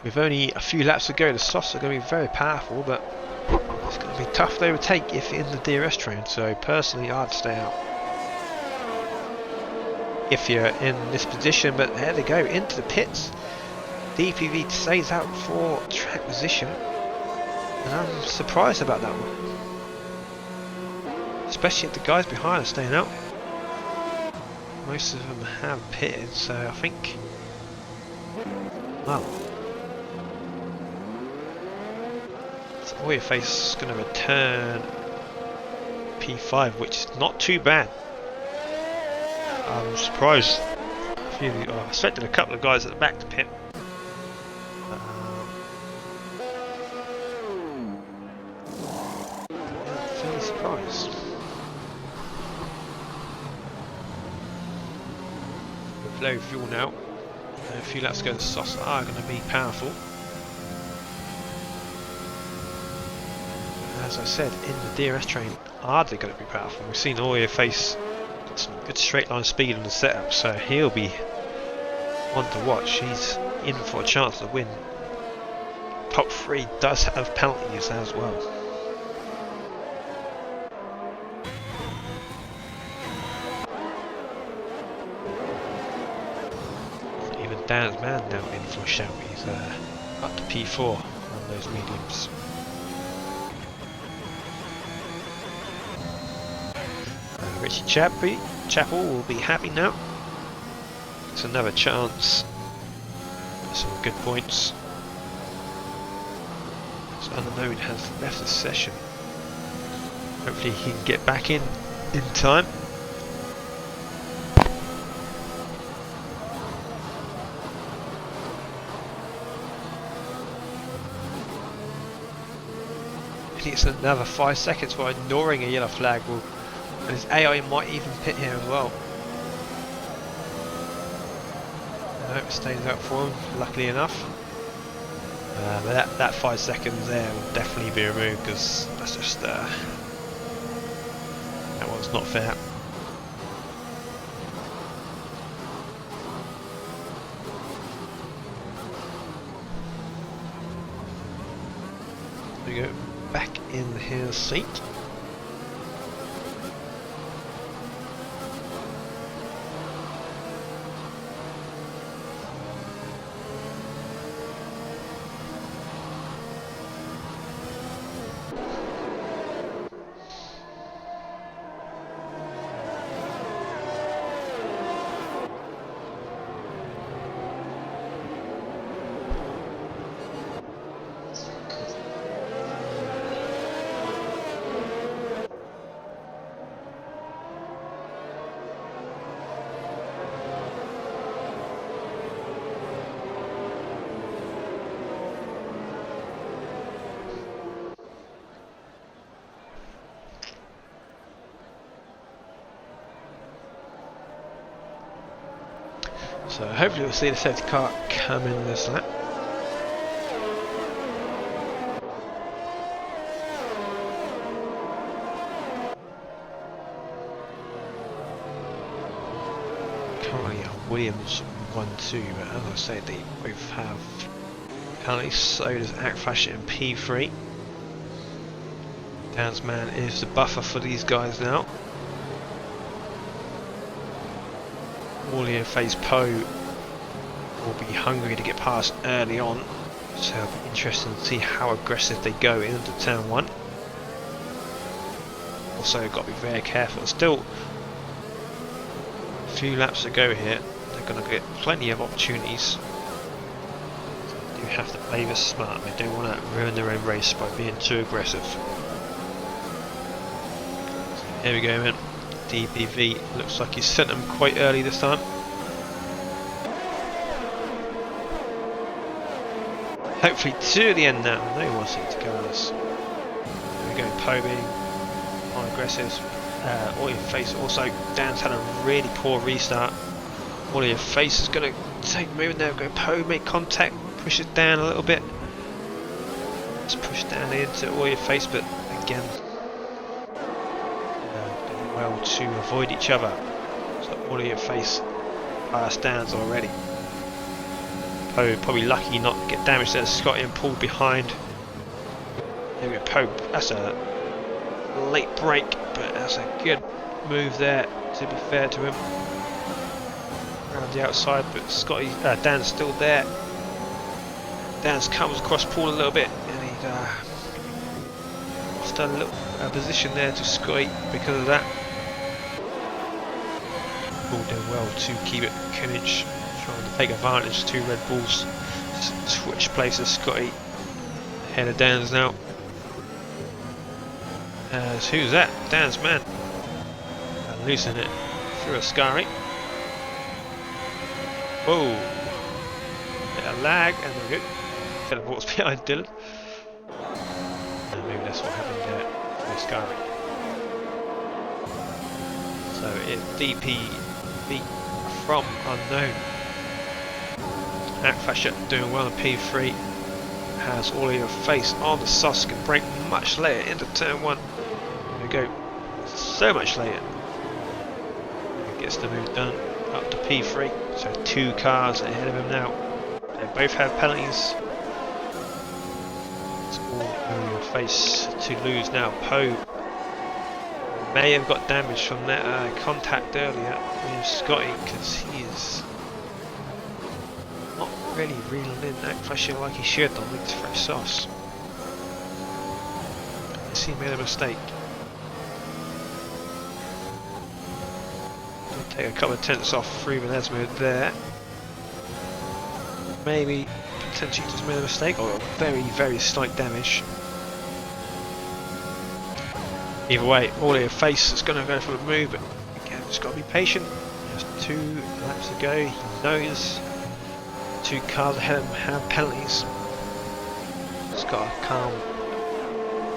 With only a few laps to go, the softs are going to be very powerful, but it's going to be tough to overtake if in the DRS train. So personally, I'd stay out if you're in this position. But there they go, into the pits. DPV stays out for track position, and I'm surprised about that one, especially if the guys behind are staying out. Most of them have pitted, so I think, well, so Warriorface is going to return P5, which is not too bad. I'm surprised. I expected a couple of guys at the back to pit. Fairly surprised. With low fuel now, a few laps to go, the softs are going to be powerful. as I said, in the DRS train, hardly going to be powerful. We've seen All Your Face got some good straight line speed on the setup, so he'll be one to watch. He's in for a chance to win. Top 3 does have penalties as well. Even Dan's man now in for a shout. He's up to P4 on those mediums. Richie Chapel will be happy now. It's another chance. Some good points. This unknown has left the session. Hopefully he can get back in time. It's another 5 seconds for ignoring a yellow flag. And his AI might even pit here as well. No, it stays out for him, luckily enough. But that 5 seconds there will definitely be removed, because that's just that one's not fair. We go back in his seat. So hopefully we'll see the safety car come in this lap. Currently Williams 1-2, but as I say, they both have penalties. So does Akfash in P3. Dan's man is the buffer for these guys now. All-Your Face Poe will be hungry to get past early on, so it'll be interesting to see how aggressive they go into turn 1. Also, got to be very careful. Still a few laps to go here. They're going to get plenty of opportunities. So they do have to play this smart. They don't want to ruin their own race by being too aggressive. So here we go, man. DPV looks like he's sent them quite early this time. Hopefully to the end now. No more seat to go on this. There we go, Poe being more aggressive. All Your Face also. Dan's had a really poor restart. All Your Face is going to take a move there. Go Poe, make contact, push it down a little bit. Let's push down into All Your Face, but again. Well to avoid each other. So All Your Face past Dan's already. Poe probably lucky not to get damaged there. Scotty and pulled behind. There we go, Poe. That's a late break, but that's a good move there, to be fair to him. Around the outside, but Scotty, Dan's still there. Dan's comes across Paul a little bit, and he's lost a little position there to Scotty because of that. Paul doing well to keep it. Kimmage trying to take advantage. 2 Red Bulls switch places. Scotty ahead of Dan's now. Who's that? Dan's man. Losing it through Ascari. Whoa! Bit of lag and we're good. Teleports behind Dylan. Maybe that's what happened there for Ascari. So it's DPV from unknown. Akfasher doing well in P3. has all of your face on the sauce, can brake much later into turn 1. There we go, so much later. Gets the move done, up to P3, so 2 cars ahead of him now. They both have penalties. It's all over your face to lose now. Poe may have got damage from that contact earlier with Scotty, because he is not really reeling in that pressure like he should on these fresh sauce. Unless he made a mistake. Take a couple of tenths off Ruben Esmond there. Maybe potentially just made a mistake, or very slight damage. Either way, all in your face is going to go for the move, but again, just got to be patient. Just 2 laps to go. He knows 2 cars ahead of him have penalties. Just got to calm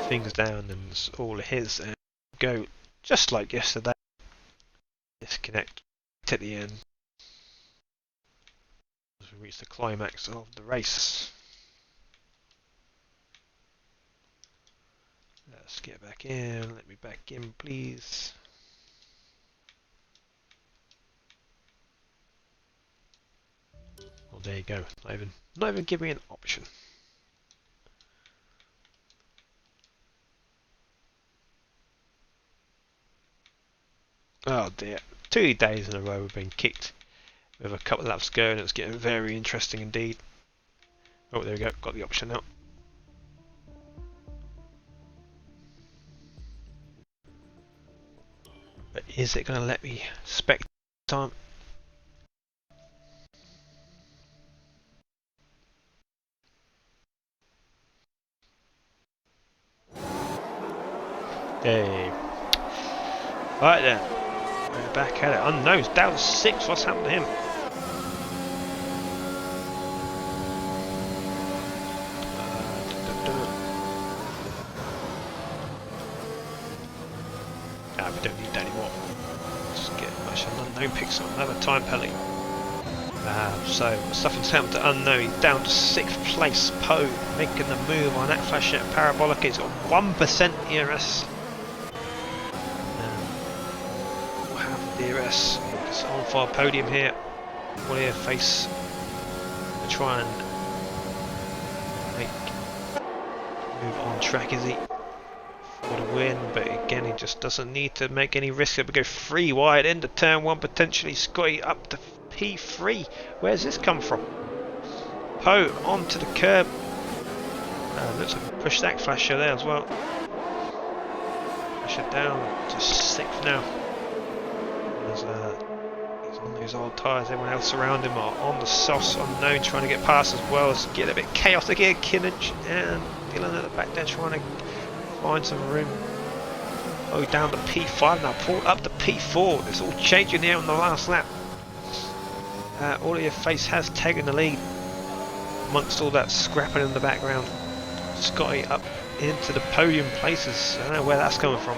things down, and it's all his, and go just like yesterday. Disconnect at the end as we reach the climax of the race. Let's get back in. Let me back in, please. Well, there you go. Not even giving me an option. Oh dear. 2 days in a row we've been kicked with a couple of laps to go, and it's getting very interesting indeed. Oh, there we go. Got the option now. But is it going to let me spec time? Hey. Right then. We're back at it. Unknown. It's down to 6. What's happened to him? We don't need that anymore. Just get much unknown picks on another time penalty. So something's happened to unknown. He's down to 6th place. Poe making the move on that flash at parabolic. He's got 1% ERS. We'll have the ERS. He's on for a podium here. Will he face to try and move on track? Is he? For the win, but again he just doesn't need to make any risk. We go 3 wide into turn 1 potentially. Scotty up to P3. Where's this come from? Poe onto the curb. Looks like a push that flasher there as well. Push it down to 6th now. He's on those old tyres. Everyone else around him are on the sauce. Unknown trying to get past as well. As get a bit chaotic here. Kimmich and Dylan at the back there trying to find some room. Oh, down to P5 now, pulled up to P4. It's all changing here on the last lap. All of your face has taken the lead amongst all that scrapping in the background. Scotty up into the podium places. I don't know where that's coming from.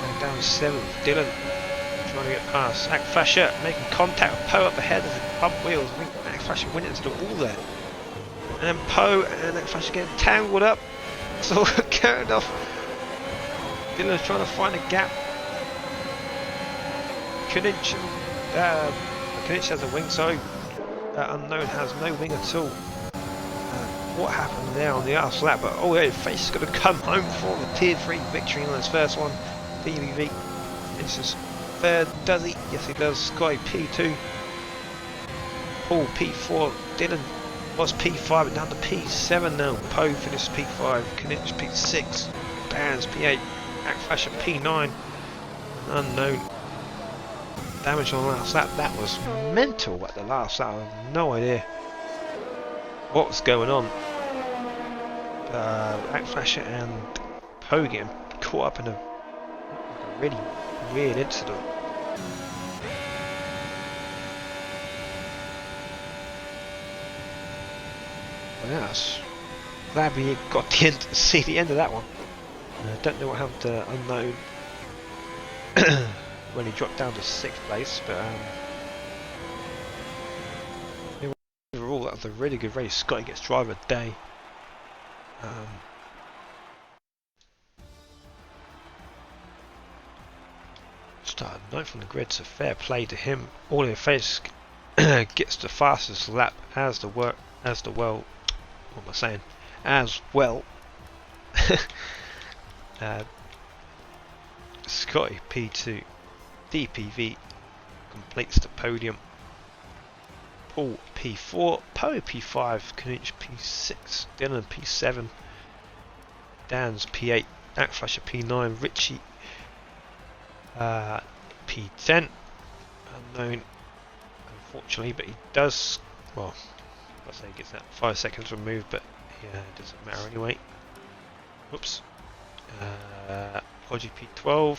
And down 7th, Dylan trying to get past. Act Flasher making contact with Poe up ahead as he bump wheels. I think Act Flasher went into the wall there. And then Poe and Act Flasher getting tangled up. It's all going off. Dylan's trying to find a gap. Kinich has a wing, so Unknown has no wing at all. What happened there on the last lap? But oh, yeah, Face is going to come home for the tier 3 victory on his first one. DVV finishes 3rd, does he? Yes, he does. Sky P2. Paul P4. Dylan was P5 and down to P7 now. Poe finished P5, Kinich P6, Barnes P8, Ackflasher P9, Unknown. Damage on the last lap. That was mental at the last lap. I have no idea what was going on. Ackflasher and Poe getting caught up in a really weird incident. Yes, glad we got to see the end of that one. I don't know what happened to Unknown when he dropped down to 6th place, but overall that of the really good race. Scotty gets driver of the day. Started ninth on the grid, so fair play to him. All in face gets the fastest lap as well. What am I saying? As well. Scotty P2, DPV completes the podium. Paul P4, Poe P5, Knuch P6, Dylan P7, Dan's P8, Ackflasher P9, Richie P10, unknown unfortunately, but he does, well, I say he gets that 5 seconds removed, but yeah, it doesn't matter anyway. Whoops. Podgy P12,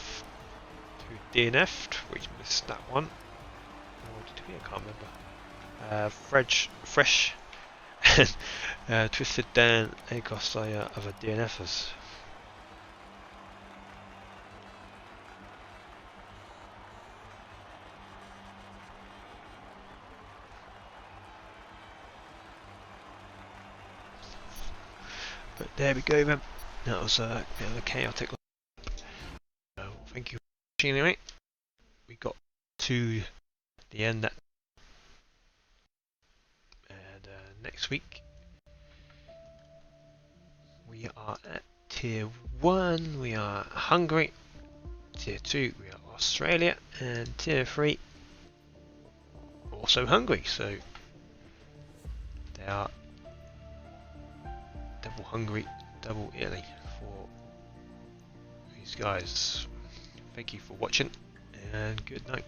who DNF'd, which missed that one. Or did we? I can't remember. Fresh, and Twisted Dan Agos are other DNFers. But there we go then. That was a bit of a chaotic. Thank you for watching anyway. We got to the end that, and next week we are at Tier 1, we are Hungary, Tier 2 we are Australia, and Tier 3 also Hungary, so they are double Hungary, double Italy for these guys. Thank you for watching and good night.